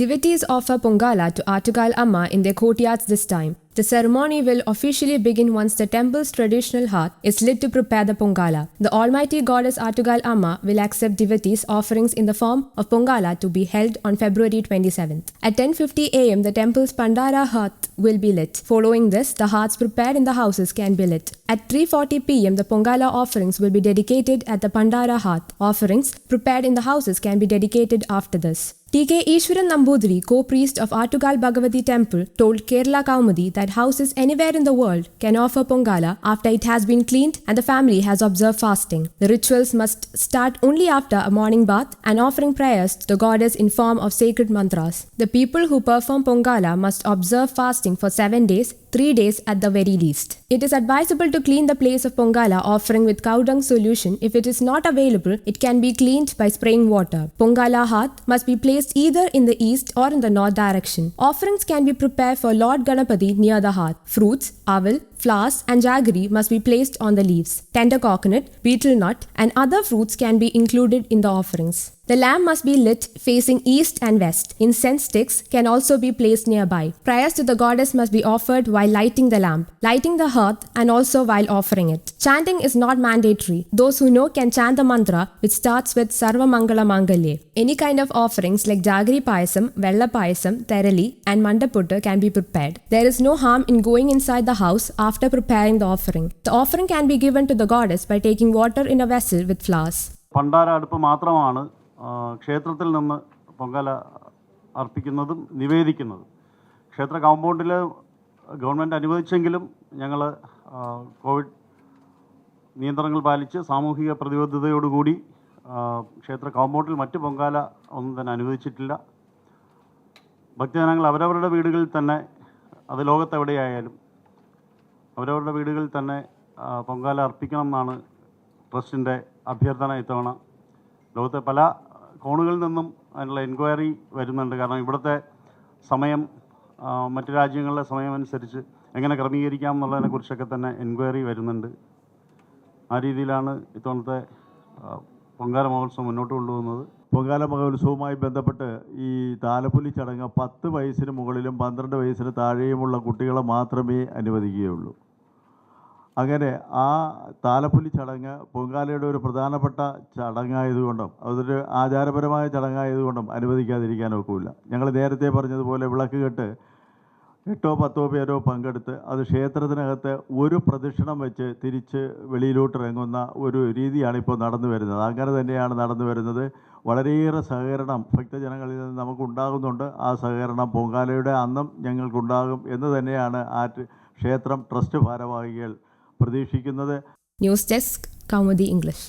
Devotees offer Pongala to Attugal Amma in their courtyards this time. The ceremony will officially begin once the temple's traditional hearth is lit to prepare the Pongala. The Almighty Goddess Attugal Amma will accept devotees' offerings in the form of Pongala to be held on February 27th. At 10:50 am, the temple's Pandara hearth will be lit. Following this, the hearths prepared in the houses can be lit. At 3:40 pm, the Pongala offerings will be dedicated at the Pandara hearth. Offerings prepared in the houses can be dedicated after this. T.K. Ishwaran Nambudiri, co-priest of Attugal Bhagavati Temple, told Kerala Kaumudi that houses anywhere in the world can offer Pongala after it has been cleaned and the family has observed fasting. The rituals must start only after a morning bath and offering prayers to the goddess in form of sacred mantras. The people who perform Pongala must observe fasting for 7 days, 3 days at the very least. It is advisable to clean the place of Pongala offering with cow dung solution. If it is not available, it can be cleaned by spraying water. Pongala hearth must be placed either in the east or in the north direction. Offerings can be prepared for Lord Ganapati near the hearth. Fruits, aval, flowers and jaggery must be placed on the leaves. Tender coconut, betel nut and other fruits can be included in the offerings. The lamp must be lit facing east and west. Incense sticks can also be placed nearby. Prayers to the goddess must be offered while lighting the lamp, lighting the hearth and also while offering it. Chanting is not mandatory. Those who know can chant the mantra which starts with Sarva Mangala Mangalye. Any kind of offerings like jaggery payasam, vella payasam, terali and mandaputta can be prepared. There is no harm in going inside the house after preparing the offering. The offering can be given to the goddess by taking water in a vessel with flowers. പണ്ടാര അടുപ്പ് മാത്രമാണ് ക്ഷേത്രത്തിൽ നിന്ന് പൊങ്കാല അർപ്പിക്കുന്നതും നിവേദിക്കുന്നതും. ക്ഷേത്ര കോമ്പൗണ്ടിൽ government അനുവദിച്ചെങ്കിലും ഞങ്ങൾ Covid നിയന്ത്രണങ്ങൾ പാലിച്ച് സാമൂഹിക പ്രതിബദ്ധതയോടുകൂടി ക്ഷേത്ര കോമ്പൗണ്ടിൽ മറ്റ് പൊങ്കാല ഒന്നും തന്നെ അനുവദിച്ചിട്ടില്ല. ഭക്തജനങ്ങൾ അവരവരുടെ വീടുകളിൽ തന്നെ, അത് ലോകത്തെവിടെയായാലും അവരവരുടെ വീടുകളിൽ തന്നെ പൊങ്കാല അർപ്പിക്കണം എന്നാണ് ട്രസ്റ്റിൻ്റെ അഭ്യർത്ഥന. ഇത്തവണ ലോകത്തെ പല കോണുകളിൽ നിന്നും അതിനുള്ള എൻക്വയറി വരുന്നുണ്ട്. കാരണം ഇവിടുത്തെ സമയം മറ്റു രാജ്യങ്ങളിലെ സമയമനുസരിച്ച് എങ്ങനെ ക്രമീകരിക്കാം എന്നുള്ളതിനെക്കുറിച്ചൊക്കെ തന്നെ എൻക്വയറി വരുന്നുണ്ട്. ആ രീതിയിലാണ് ഇത്തവണത്തെ പൊങ്കാല മഹോത്സവം മുന്നോട്ട് കൊണ്ടുപോകുന്നത്. പൊങ്കാല മഹോത്സവവുമായി ബന്ധപ്പെട്ട് ഈ താലപ്പൊലി ചടങ്ങ് 10 വയസ്സിന് മുകളിലും 12 വയസ്സിന് താഴെയുമുള്ള കുട്ടികളെ മാത്രമേ അനുവദിക്കുകയുള്ളൂ. അങ്ങനെ ആ താലപ്പൊലി ചടങ്ങ് പൊങ്കാലയുടെ ഒരു പ്രധാനപ്പെട്ട ചടങ്ങായതുകൊണ്ടും അതൊരു ആചാരപരമായ ചടങ്ങായതുകൊണ്ടും അനുവദിക്കാതിരിക്കാൻ ഒക്കില്ല. ഞങ്ങൾ നേരത്തെ പറഞ്ഞതുപോലെ വിളക്ക് കെട്ട് 8 or 10 പേരോ പങ്കെടുത്ത് അത് ക്ഷേത്രത്തിനകത്ത് ഒരു പ്രദക്ഷിണം വെച്ച് തിരിച്ച് വെളിയിലോട്ട് ഇറങ്ങുന്ന ഒരു രീതിയാണ് ഇപ്പോൾ നടന്നു വരുന്നത്. അങ്ങനെ തന്നെയാണ് നടന്നു വരുന്നത്. വളരെയേറെ സഹകരണം ഭക്തജനങ്ങളിൽ നിന്ന് നമുക്കുണ്ടാകുന്നുണ്ട്. ആ സഹകരണം പൊങ്കാലയുടെ അന്നും ഞങ്ങൾക്കുണ്ടാകും എന്ന് തന്നെയാണ് ക്ഷേത്രം ട്രസ്റ്റ് ഭാരവാഹികൾ പ്രതീക്ഷിക്കുന്നത്. News desk Kaumudi English.